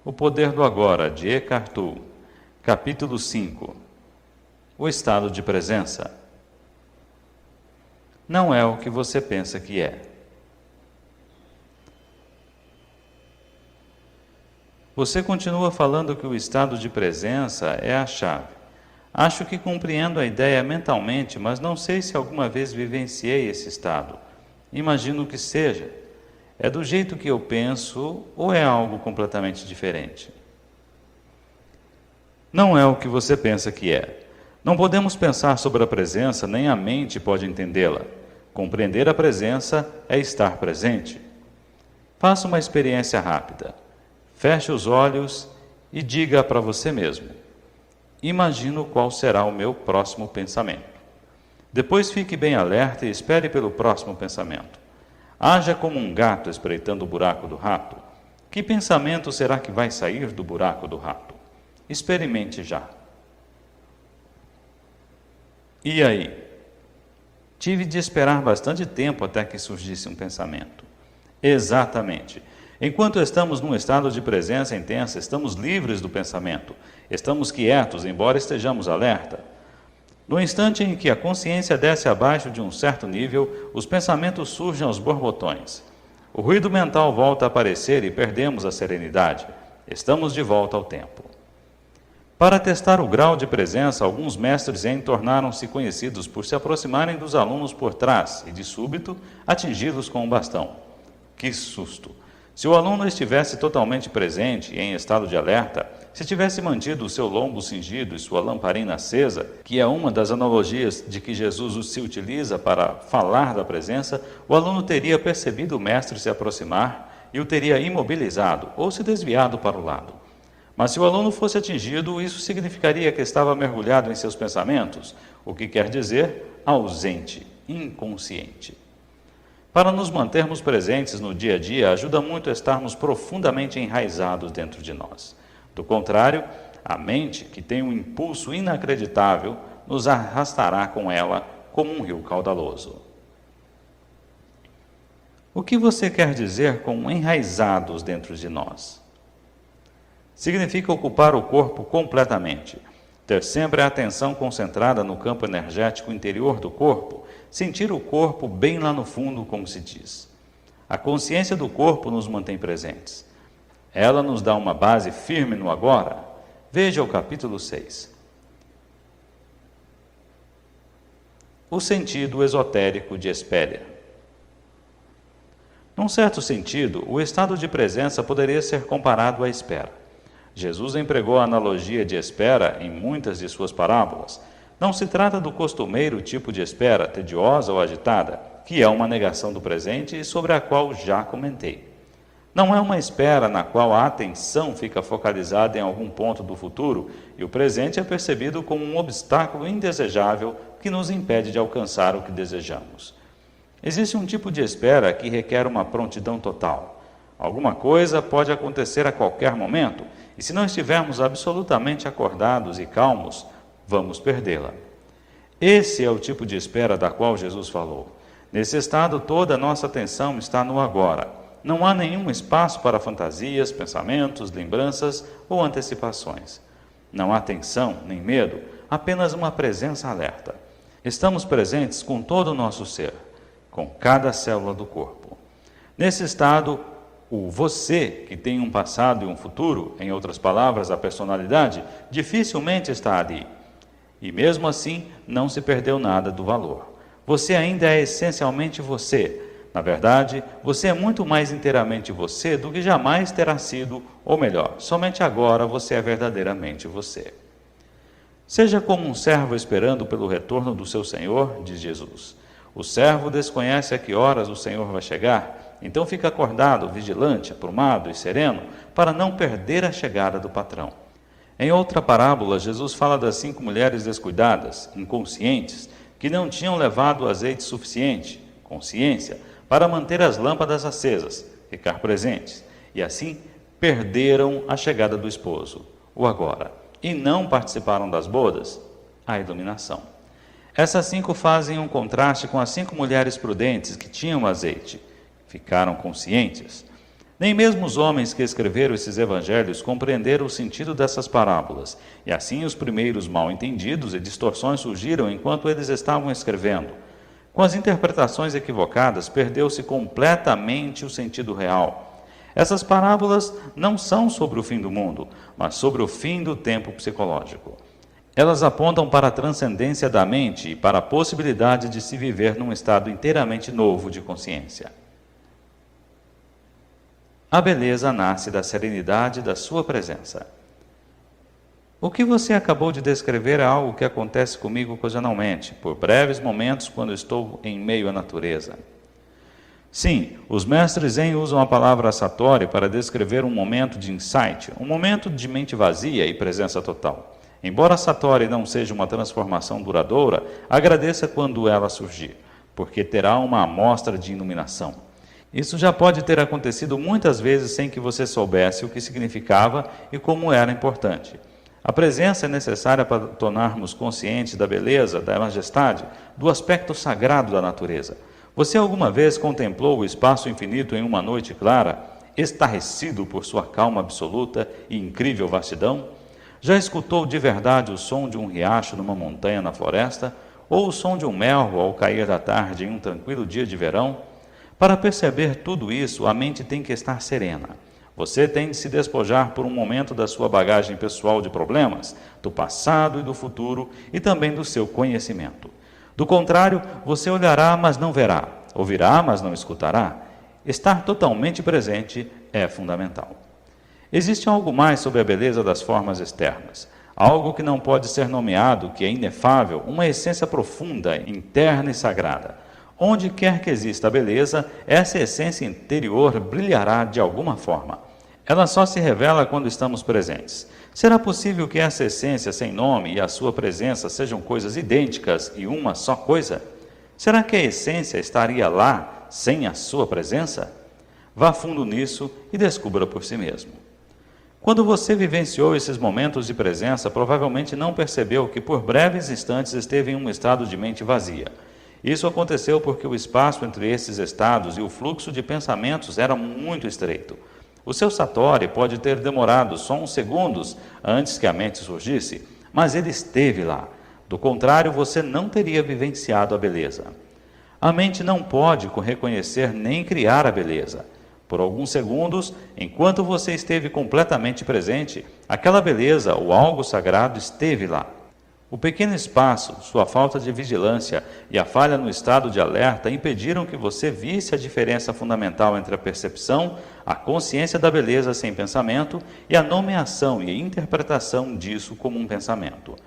O Poder do Agora, de Eckhart Tolle. Capítulo 5. O estado de presença. Não é o que você pensa que é. Você continua falando que o estado de presença é a chave. Acho que compreendo a ideia mentalmente, mas não sei se alguma vez vivenciei esse estado. Imagino que seja. É do jeito que eu penso ou é algo completamente diferente? Não é o que você pensa que é. Não podemos pensar sobre a presença, nem a mente pode entendê-la. Compreender a presença é estar presente. Faça uma experiência rápida. Feche os olhos e diga para você mesmo: imagino qual será o meu próximo pensamento. Depois fique bem alerta e espere pelo próximo pensamento. Haja como um gato espreitando o buraco do rato. Que pensamento será que vai sair do buraco do rato? Experimente já. E aí? Tive de esperar bastante tempo até que surgisse um pensamento. Exatamente. Enquanto estamos num estado de presença intensa, estamos livres do pensamento. Estamos quietos, embora estejamos alerta. No instante em que a consciência desce abaixo de um certo nível, os pensamentos surgem aos borbotões. O ruído mental volta a aparecer e perdemos a serenidade. Estamos de volta ao tempo. Para testar o grau de presença, alguns mestres Zen tornaram-se conhecidos por se aproximarem dos alunos por trás e, de súbito, atingi-los com um bastão. Que susto! Se o aluno estivesse totalmente presente e em estado de alerta, se tivesse mantido o seu lombo cingido e sua lamparina acesa, que é uma das analogias de que Jesus se utiliza para falar da presença, o aluno teria percebido o mestre se aproximar e o teria imobilizado ou se desviado para o lado. Mas se o aluno fosse atingido, isso significaria que estava mergulhado em seus pensamentos, o que quer dizer ausente, inconsciente. Para nos mantermos presentes no dia a dia, ajuda muito a estarmos profundamente enraizados dentro de nós. Do contrário, a mente, que tem um impulso inacreditável, nos arrastará com ela como um rio caudaloso. O que você quer dizer com enraizados dentro de nós? Significa ocupar o corpo completamente, ter sempre a atenção concentrada no campo energético interior do corpo, sentir o corpo bem lá no fundo, como se diz. A consciência do corpo nos mantém presentes. Ela nos dá uma base firme no agora. Veja o capítulo 6. O sentido esotérico de espera. Num certo sentido, o estado de presença poderia ser comparado à espera. Jesus empregou a analogia de espera em muitas de suas parábolas. Não se trata do costumeiro tipo de espera, tediosa ou agitada, que é uma negação do presente e sobre a qual já comentei. Não é uma espera na qual a atenção fica focalizada em algum ponto do futuro e o presente é percebido como um obstáculo indesejável que nos impede de alcançar o que desejamos. Existe um tipo de espera que requer uma prontidão total. Alguma coisa pode acontecer a qualquer momento e se não estivermos absolutamente acordados e calmos, vamos perdê-la. Esse é o tipo de espera da qual Jesus falou. Nesse estado, toda a nossa atenção está no agora. Não há nenhum espaço para fantasias, pensamentos, lembranças ou antecipações. Não há tensão nem medo, apenas uma presença alerta. Estamos presentes com todo o nosso ser, com cada célula do corpo. Nesse estado, o você, que tem um passado e um futuro, em outras palavras, a personalidade, dificilmente está ali. E mesmo assim, não se perdeu nada do valor. Você ainda é essencialmente você. Na verdade, você é muito mais inteiramente você do que jamais terá sido, ou melhor, somente agora você é verdadeiramente você. Seja como um servo esperando pelo retorno do seu senhor, diz Jesus. O servo desconhece a que horas o senhor vai chegar, então fica acordado, vigilante, aprumado e sereno, para não perder a chegada do patrão. Em outra parábola, Jesus fala das 5 mulheres descuidadas, inconscientes, que não tinham levado azeite suficiente, consciência, para manter as lâmpadas acesas, ficar presentes, e assim perderam a chegada do esposo, o agora, e não participaram das bodas, a iluminação. Essas 5 fazem um contraste com as 5 mulheres prudentes que tinham azeite, ficaram conscientes. Nem mesmo os homens que escreveram esses evangelhos compreenderam o sentido dessas parábolas, e assim os primeiros mal-entendidos e distorções surgiram enquanto eles estavam escrevendo. Com as interpretações equivocadas, perdeu-se completamente o sentido real. Essas parábolas não são sobre o fim do mundo, mas sobre o fim do tempo psicológico. Elas apontam para a transcendência da mente e para a possibilidade de se viver num estado inteiramente novo de consciência. A beleza nasce da serenidade da sua presença. O que você acabou de descrever é algo que acontece comigo ocasionalmente, por breves momentos quando estou em meio à natureza. Sim, os mestres Zen usam a palavra satori para descrever um momento de insight, um momento de mente vazia e presença total. Embora satori não seja uma transformação duradoura, agradeça quando ela surgir, porque terá uma amostra de iluminação. Isso já pode ter acontecido muitas vezes sem que você soubesse o que significava e como era importante. A presença é necessária para tornarmos conscientes da beleza, da majestade, do aspecto sagrado da natureza. Você alguma vez contemplou o espaço infinito em uma noite clara, estarrecido por sua calma absoluta e incrível vastidão? Já escutou de verdade o som de um riacho numa montanha na floresta? Ou o som de um melro ao cair da tarde em um tranquilo dia de verão? Para perceber tudo isso, a mente tem que estar serena. Você tem de se despojar por um momento da sua bagagem pessoal de problemas, do passado e do futuro, e também do seu conhecimento. Do contrário, você olhará, mas não verá, ouvirá, mas não escutará. Estar totalmente presente é fundamental. Existe algo mais sobre a beleza das formas externas, algo que não pode ser nomeado, que é inefável, uma essência profunda, interna e sagrada. Onde quer que exista a beleza, essa essência interior brilhará de alguma forma. Ela só se revela quando estamos presentes. Será possível que essa essência sem nome e a sua presença sejam coisas idênticas e uma só coisa? Será que a essência estaria lá sem a sua presença? Vá fundo nisso e descubra por si mesmo. Quando você vivenciou esses momentos de presença, provavelmente não percebeu que por breves instantes esteve em um estado de mente vazia. Isso aconteceu porque o espaço entre esses estados e o fluxo de pensamentos era muito estreito. O seu satori pode ter demorado só uns segundos antes que a mente surgisse, mas ele esteve lá. Do contrário, você não teria vivenciado a beleza. A mente não pode reconhecer nem criar a beleza. Por alguns segundos, enquanto você esteve completamente presente, aquela beleza ou algo sagrado esteve lá. O pequeno espaço, sua falta de vigilância e a falha no estado de alerta impediram que você visse a diferença fundamental entre a percepção, a consciência da beleza sem pensamento e a nomeação e a interpretação disso como um pensamento.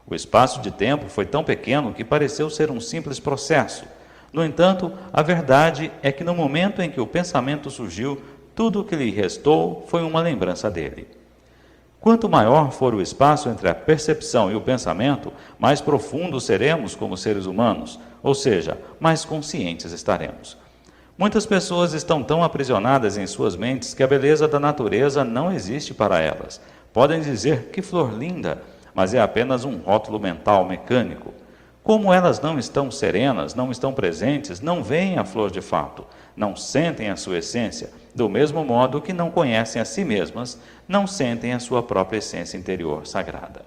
O espaço de tempo foi tão pequeno que pareceu ser um simples processo. No entanto, a verdade é que no momento em que o pensamento surgiu, tudo o que lhe restou foi uma lembrança dele. Quanto maior for o espaço entre a percepção e o pensamento, mais profundos seremos como seres humanos, ou seja, mais conscientes estaremos. Muitas pessoas estão tão aprisionadas em suas mentes que a beleza da natureza não existe para elas. Podem dizer que flor linda, mas é apenas um rótulo mental mecânico. Como elas não estão serenas, não estão presentes, não veem a flor de fato, não sentem a sua essência, do mesmo modo que não conhecem a si mesmas, não sentem a sua própria essência interior sagrada.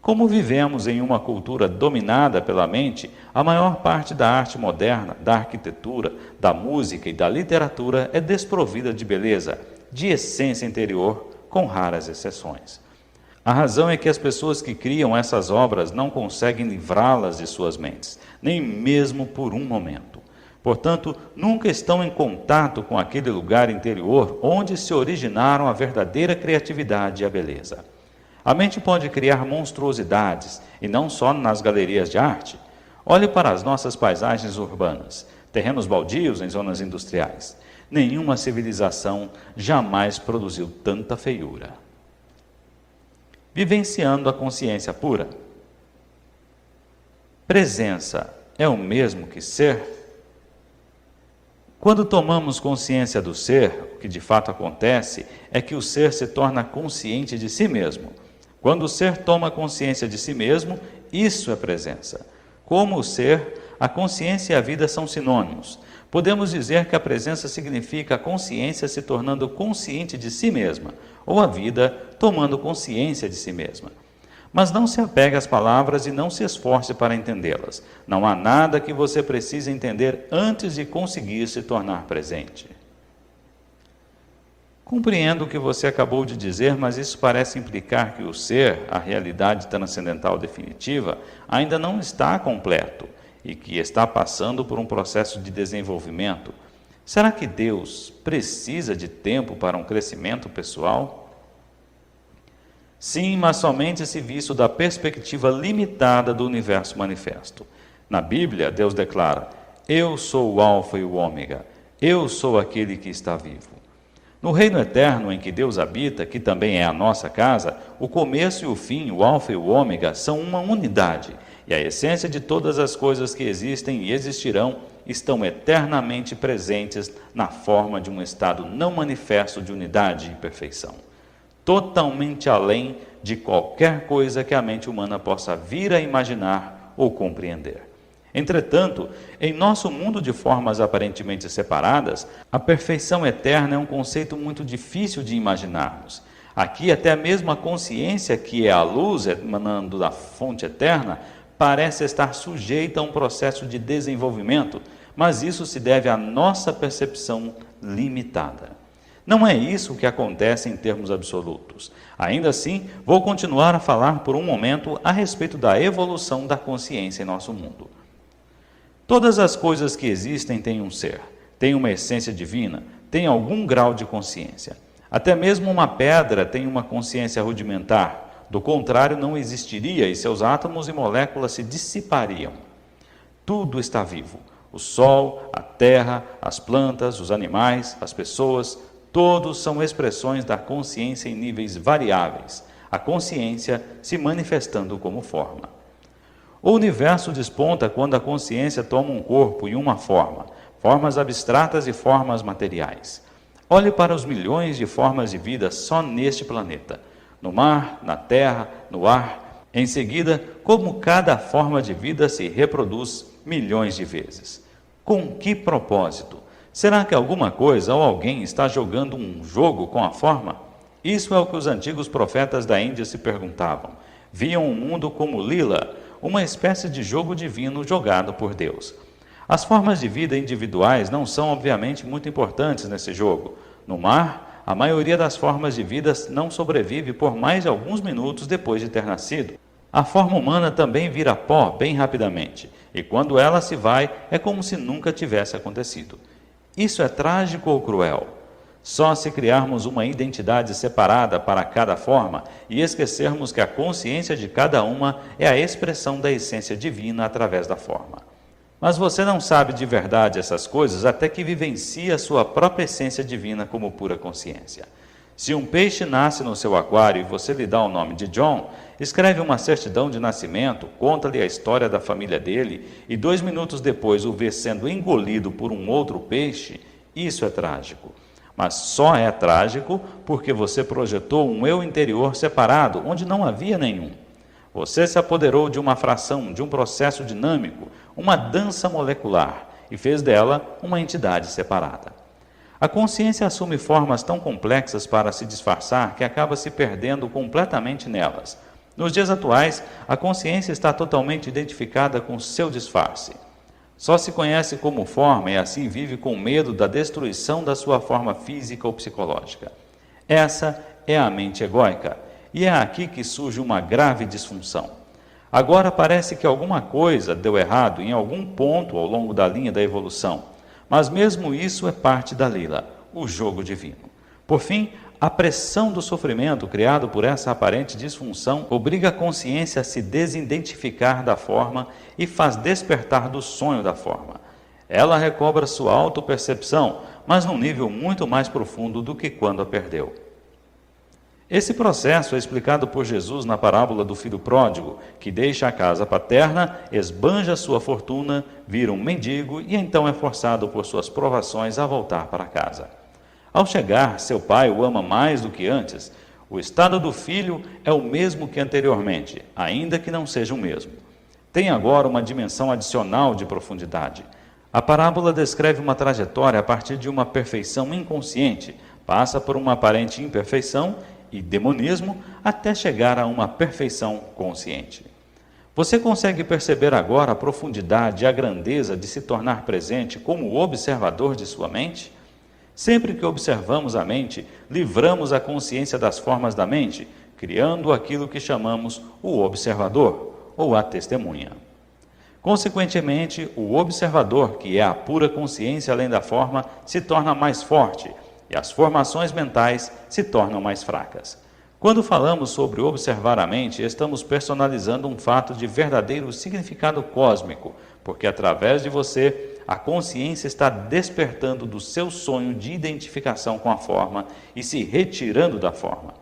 Como vivemos em uma cultura dominada pela mente, a maior parte da arte moderna, da arquitetura, da música e da literatura é desprovida de beleza, de essência interior, com raras exceções. A razão é que as pessoas que criam essas obras não conseguem livrá-las de suas mentes, nem mesmo por um momento. Portanto, nunca estão em contato com aquele lugar interior onde se originaram a verdadeira criatividade e a beleza. A mente pode criar monstruosidades, e não só nas galerias de arte. Olhe para as nossas paisagens urbanas, terrenos baldios em zonas industriais. Nenhuma civilização jamais produziu tanta feiura. Vivenciando a consciência pura. Presença é o mesmo que ser? Quando tomamos consciência do ser, o que de fato acontece é que o ser se torna consciente de si mesmo. Quando o ser toma consciência de si mesmo, isso é presença. Como o ser, a consciência e a vida são sinônimos. Podemos dizer que a presença significa a consciência se tornando consciente de si mesma, ou a vida tomando consciência de si mesma. Mas não se apegue às palavras e não se esforce para entendê-las. Não há nada que você precise entender antes de conseguir se tornar presente. Compreendo o que você acabou de dizer, mas isso parece implicar que o ser, a realidade transcendental definitiva, ainda não está completo e que está passando por um processo de desenvolvimento. Será que Deus precisa de tempo para um crescimento pessoal? Sim, mas somente se visto da perspectiva limitada do universo manifesto. Na Bíblia, Deus declara: Eu sou o Alfa e o Ômega, eu sou aquele que está vivo. No reino eterno em que Deus habita, que também é a nossa casa, o começo e o fim, o Alfa e o Ômega, são uma unidade, e a essência de todas as coisas que existem e existirão estão eternamente presentes na forma de um estado não manifesto de unidade e perfeição, totalmente além de qualquer coisa que a mente humana possa vir a imaginar ou compreender. Entretanto, em nosso mundo de formas aparentemente separadas, a perfeição eterna é um conceito muito difícil de imaginarmos. Aqui, até mesmo a consciência, que é a luz emanando da fonte eterna, parece estar sujeita a um processo de desenvolvimento, mas isso se deve à nossa percepção limitada. Não é isso que acontece em termos absolutos. Ainda assim, vou continuar a falar por um momento a respeito da evolução da consciência em nosso mundo. Todas as coisas que existem têm um ser, têm uma essência divina, têm algum grau de consciência. Até mesmo uma pedra tem uma consciência rudimentar, do contrário não existiria e seus átomos e moléculas se dissipariam. Tudo está vivo, o sol, a terra, as plantas, os animais, as pessoas, todos são expressões da consciência em níveis variáveis, a consciência se manifestando como forma. O universo desponta quando a consciência toma um corpo e uma forma, formas abstratas e formas materiais. Olhe para os milhões de formas de vida só neste planeta, no mar, na terra, no ar. Em seguida, como cada forma de vida se reproduz milhões de vezes. Com que propósito? Será que alguma coisa ou alguém está jogando um jogo com a forma? Isso é o que os antigos profetas da Índia se perguntavam. Viam o mundo como lila, uma espécie de jogo divino jogado por Deus. As formas de vida individuais não são, obviamente, muito importantes nesse jogo. No mar, a maioria das formas de vida não sobrevive por mais de alguns minutos depois de ter nascido. A forma humana também vira pó bem rapidamente, e quando ela se vai, é como se nunca tivesse acontecido. Isso é trágico ou cruel? Só se criarmos uma identidade separada para cada forma e esquecermos que a consciência de cada uma é a expressão da essência divina através da forma. Mas você não sabe de verdade essas coisas até que vivencie a sua própria essência divina como pura consciência. Se um peixe nasce no seu aquário e você lhe dá o nome de John, escreve uma certidão de nascimento, conta-lhe a história da família dele e 2 minutos depois o vê sendo engolido por um outro peixe, isso é trágico. Mas só é trágico porque você projetou um eu interior separado, onde não havia nenhum. Você se apoderou de uma fração, de um processo dinâmico, uma dança molecular, e fez dela uma entidade separada. A consciência assume formas tão complexas para se disfarçar que acaba se perdendo completamente nelas. Nos dias atuais, a consciência está totalmente identificada com seu disfarce. Só se conhece como forma e assim vive com medo da destruição da sua forma física ou psicológica. Essa é a mente egóica, e é aqui que surge uma grave disfunção. Agora parece que alguma coisa deu errado em algum ponto ao longo da linha da evolução, mas mesmo isso é parte da lila, o jogo divino. Por fim, a pressão do sofrimento criado por essa aparente disfunção obriga a consciência a se desidentificar da forma e faz despertar do sonho da forma. Ela recobra sua autopercepção, mas num nível muito mais profundo do que quando a perdeu. Esse processo é explicado por Jesus na parábola do filho pródigo, que deixa a casa paterna, esbanja sua fortuna, vira um mendigo e então é forçado por suas provações a voltar para casa. Ao chegar, seu pai o ama mais do que antes. O estado do filho é o mesmo que anteriormente, ainda que não seja o mesmo. Tem agora uma dimensão adicional de profundidade. A parábola descreve uma trajetória a partir de uma perfeição inconsciente, passa por uma aparente imperfeição e demonismo até chegar a uma perfeição consciente. Você consegue perceber agora a profundidade e a grandeza de se tornar presente como observador de sua mente? Sempre que observamos a mente, livramos a consciência das formas da mente, criando aquilo que chamamos o observador ou a testemunha. Consequentemente, o observador, que é a pura consciência além da forma, se torna mais forte e as formações mentais se tornam mais fracas. Quando falamos sobre observar a mente, estamos personalizando um fato de verdadeiro significado cósmico, porque através de você, a consciência está despertando do seu sonho de identificação com a forma e se retirando da forma.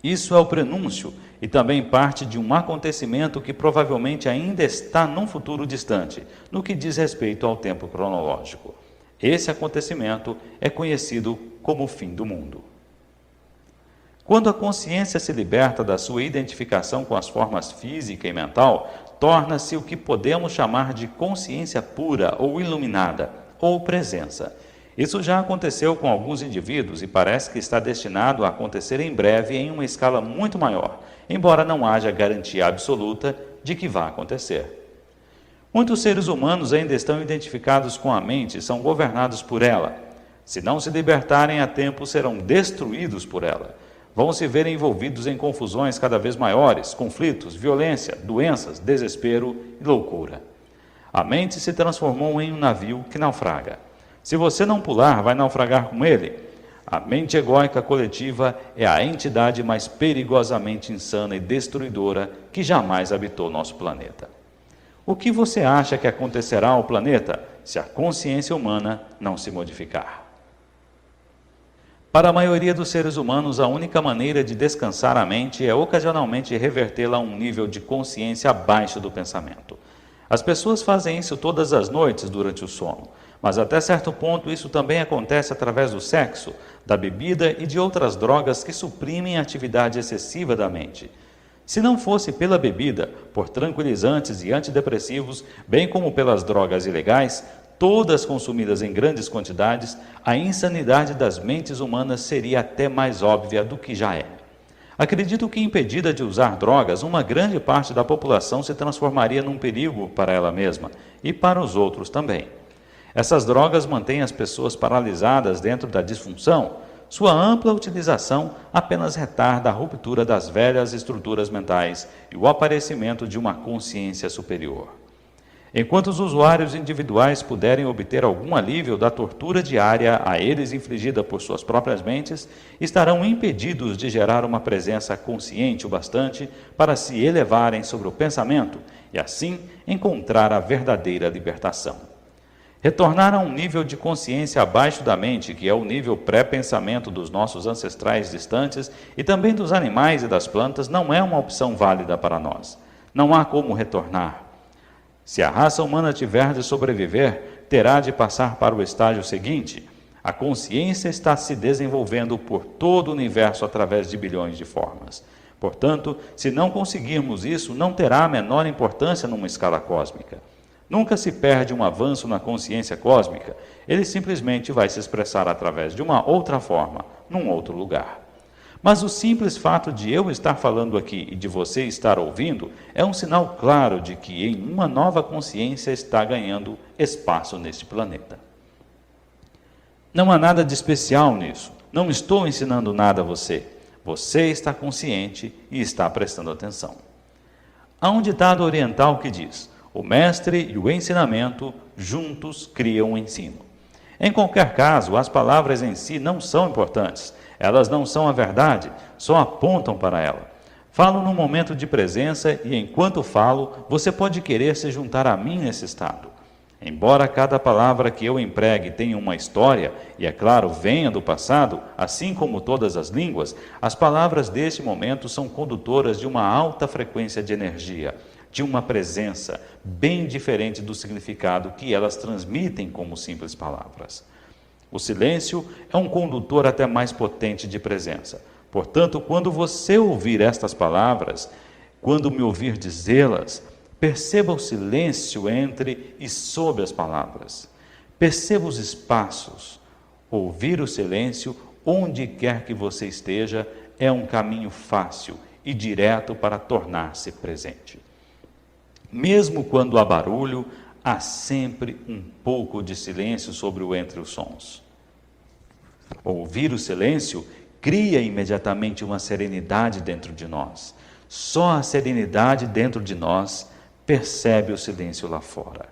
Isso é o prenúncio e também parte de um acontecimento que provavelmente ainda está num futuro distante, no que diz respeito ao tempo cronológico. Esse acontecimento é conhecido como o fim do mundo. Quando a consciência se liberta da sua identificação com as formas física e mental, torna-se o que podemos chamar de consciência pura ou iluminada, ou presença. Isso já aconteceu com alguns indivíduos e parece que está destinado a acontecer em breve em uma escala muito maior, embora não haja garantia absoluta de que vá acontecer. Muitos seres humanos ainda estão identificados com a mente e são governados por ela. Se não se libertarem a tempo, serão destruídos por ela. Vão se ver envolvidos em confusões cada vez maiores, conflitos, violência, doenças, desespero e loucura. A mente se transformou em um navio que naufraga. Se você não pular, vai naufragar com ele. A mente egóica coletiva é a entidade mais perigosamente insana e destruidora que jamais habitou nosso planeta. O que você acha que acontecerá ao planeta se a consciência humana não se modificar? Para a maioria dos seres humanos, a única maneira de descansar a mente é ocasionalmente revertê-la a um nível de consciência abaixo do pensamento. As pessoas fazem isso todas as noites durante o sono, mas até certo ponto isso também acontece através do sexo, da bebida e de outras drogas que suprimem a atividade excessiva da mente. Se não fosse pela bebida, por tranquilizantes e antidepressivos, bem como pelas drogas ilegais, todas consumidas em grandes quantidades, a insanidade das mentes humanas seria até mais óbvia do que já é. Acredito que, impedida de usar drogas, uma grande parte da população se transformaria num perigo para ela mesma e para os outros também. Essas drogas mantêm as pessoas paralisadas dentro da disfunção. Sua ampla utilização apenas retarda a ruptura das velhas estruturas mentais e o aparecimento de uma consciência superior. Enquanto os usuários individuais puderem obter algum alívio da tortura diária a eles infligida por suas próprias mentes, estarão impedidos de gerar uma presença consciente o bastante para se elevarem sobre o pensamento e, assim, encontrar a verdadeira libertação. Retornar a um nível de consciência abaixo da mente, que é o nível pré-pensamento dos nossos ancestrais distantes e também dos animais e das plantas, não é uma opção válida para nós. Não há como retornar. Se a raça humana tiver de sobreviver, terá de passar para o estágio seguinte. A consciência está se desenvolvendo por todo o universo através de bilhões de formas. Portanto, se não conseguirmos isso, não terá a menor importância numa escala cósmica. Nunca se perde um avanço na consciência cósmica, ele simplesmente vai se expressar através de uma outra forma, num outro lugar. Mas o simples fato de eu estar falando aqui e de você estar ouvindo é um sinal claro de que uma nova consciência está ganhando espaço neste planeta. Não há nada de especial nisso. Não estou ensinando nada a você. Você está consciente e está prestando atenção. Há um ditado oriental que diz: o mestre e o ensinamento juntos criam o ensino. Em qualquer caso, as palavras em si não são importantes. Elas não são a verdade, só apontam para ela. Falo num momento de presença e, enquanto falo, você pode querer se juntar a mim nesse estado. Embora cada palavra que eu empregue tenha uma história, e é claro, venha do passado, assim como todas as línguas, as palavras deste momento são condutoras de uma alta frequência de energia, de uma presença bem diferente do significado que elas transmitem como simples palavras. O silêncio é um condutor até mais potente de presença. Portanto, quando você ouvir estas palavras, quando me ouvir dizê-las, perceba o silêncio entre e sob as palavras. Perceba os espaços. Ouvir o silêncio, onde quer que você esteja, é um caminho fácil e direto para tornar-se presente. Mesmo quando há barulho, há sempre um pouco de silêncio sobre o entre os sons. Ouvir o silêncio cria imediatamente uma serenidade dentro de nós. Só a serenidade dentro de nós percebe o silêncio lá fora.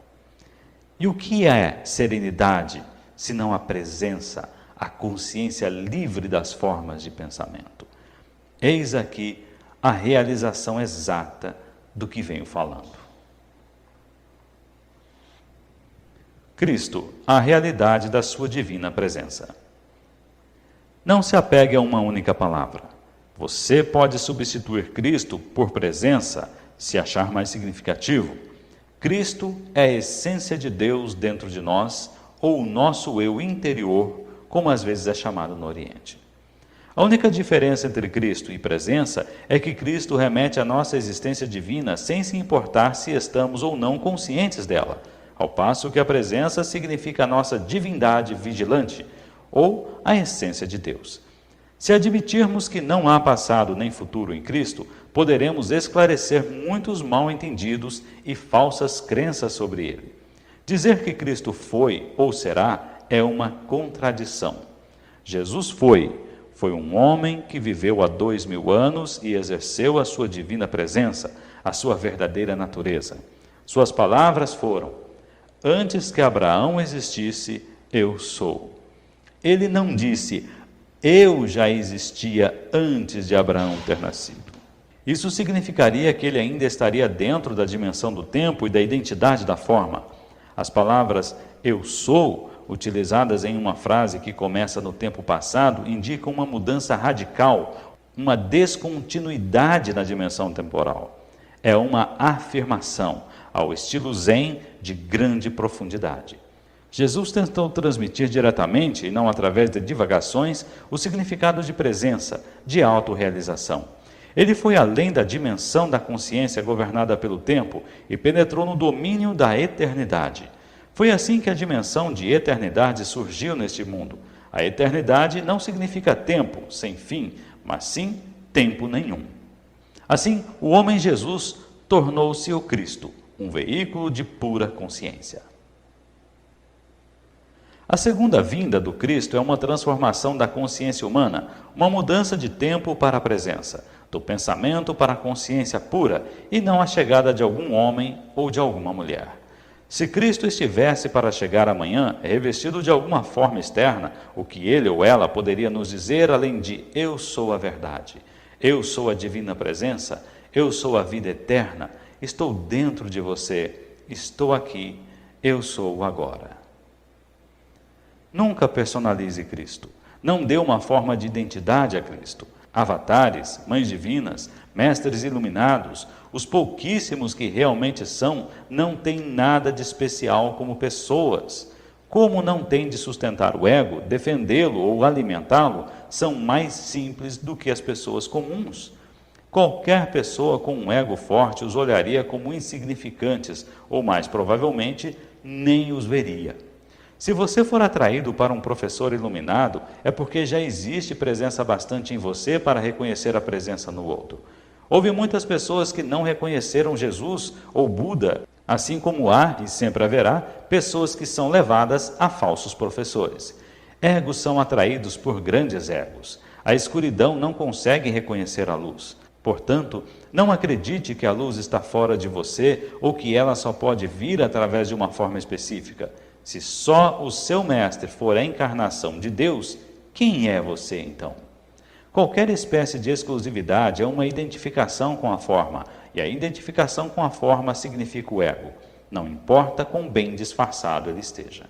E o que é serenidade, senão a presença, a consciência livre das formas de pensamento? Eis aqui a realização exata do que venho falando. Cristo, a realidade da sua divina presença. Não se apegue a uma única palavra. Você pode substituir Cristo por presença, se achar mais significativo. Cristo é a essência de Deus dentro de nós, ou o nosso eu interior, como às vezes é chamado no Oriente. A única diferença entre Cristo e presença é que Cristo remete à nossa existência divina sem se importar se estamos ou não conscientes dela, ao passo que a presença significa a nossa divindade vigilante, ou a essência de Deus. Se admitirmos que não há passado nem futuro em Cristo, poderemos esclarecer muitos mal-entendidos e falsas crenças sobre ele. Dizer que Cristo foi ou será é uma contradição. Jesus foi um homem que viveu há 2000 anos e exerceu a sua divina presença, a sua verdadeira natureza. Suas palavras foram: antes que Abraão existisse, eu sou. Ele não disse: eu já existia antes de Abraão ter nascido. Isso significaria que ele ainda estaria dentro da dimensão do tempo e da identidade da forma. As palavras eu sou, utilizadas em uma frase que começa no tempo passado, indicam uma mudança radical, uma descontinuidade na dimensão temporal. É uma afirmação, ao estilo Zen, de grande profundidade. Jesus tentou transmitir diretamente, e não através de divagações, o significado de presença, de autorrealização. Ele foi além da dimensão da consciência governada pelo tempo e penetrou no domínio da eternidade. Foi assim que a dimensão de eternidade surgiu neste mundo. A eternidade não significa tempo sem fim, mas sim tempo nenhum. Assim, o homem Jesus tornou-se o Cristo, um veículo de pura consciência. A segunda vinda do Cristo é uma transformação da consciência humana, uma mudança de tempo para a presença, do pensamento para a consciência pura, e não a chegada de algum homem ou de alguma mulher. Se Cristo estivesse para chegar amanhã, revestido de alguma forma externa, o que ele ou ela poderia nos dizer além de eu sou a verdade, eu sou a divina presença, eu sou a vida eterna, estou dentro de você, estou aqui, eu sou o agora. Nunca personalize Cristo. Não dê uma forma de identidade a Cristo. Avatares, mães divinas, mestres iluminados, os pouquíssimos que realmente são, não têm nada de especial como pessoas. Como não tem de sustentar o ego, defendê-lo ou alimentá-lo, são mais simples do que as pessoas comuns. Qualquer pessoa com um ego forte os olharia como insignificantes, ou mais provavelmente, nem os veria. Se você for atraído para um professor iluminado, é porque já existe presença bastante em você para reconhecer a presença no outro. Houve muitas pessoas que não reconheceram Jesus ou Buda, assim como há, e sempre haverá, pessoas que são levadas a falsos professores. Egos são atraídos por grandes egos. A escuridão não consegue reconhecer a luz. Portanto, não acredite que a luz está fora de você ou que ela só pode vir através de uma forma específica. Se só o seu mestre for a encarnação de Deus, quem é você então? Qualquer espécie de exclusividade é uma identificação com a forma, e a identificação com a forma significa o ego. Não importa quão bem disfarçado ele esteja.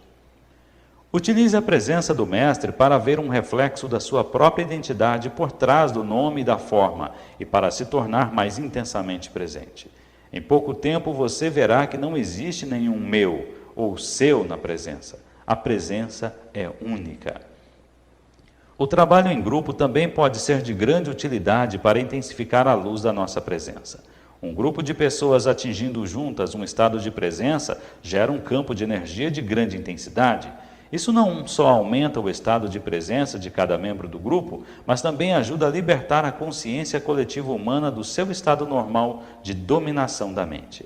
Utilize a presença do mestre para ver um reflexo da sua própria identidade por trás do nome e da forma, e para se tornar mais intensamente presente. Em pouco tempo você verá que não existe nenhum meu ou seu na presença. A presença é única. O trabalho em grupo também pode ser de grande utilidade para intensificar a luz da nossa presença. Um grupo de pessoas atingindo juntas um estado de presença gera um campo de energia de grande intensidade. Isso não só aumenta o estado de presença de cada membro do grupo, mas também ajuda a libertar a consciência coletiva humana do seu estado normal de dominação da mente.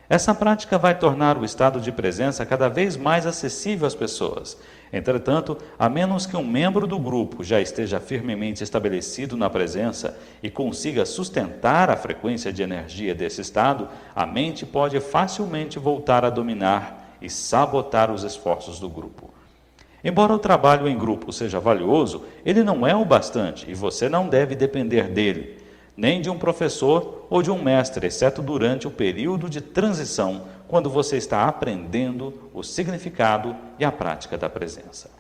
Essa prática vai tornar o estado de presença cada vez mais acessível às pessoas. Entretanto, a menos que um membro do grupo já esteja firmemente estabelecido na presença e consiga sustentar a frequência de energia desse estado, a mente pode facilmente voltar a dominar e sabotar os esforços do grupo. Embora o trabalho em grupo seja valioso, ele não é o bastante e você não deve depender dele, nem de um professor ou de um mestre, exceto durante o período de transição, quando você está aprendendo o significado e a prática da presença.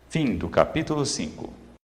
Fim do capítulo 5.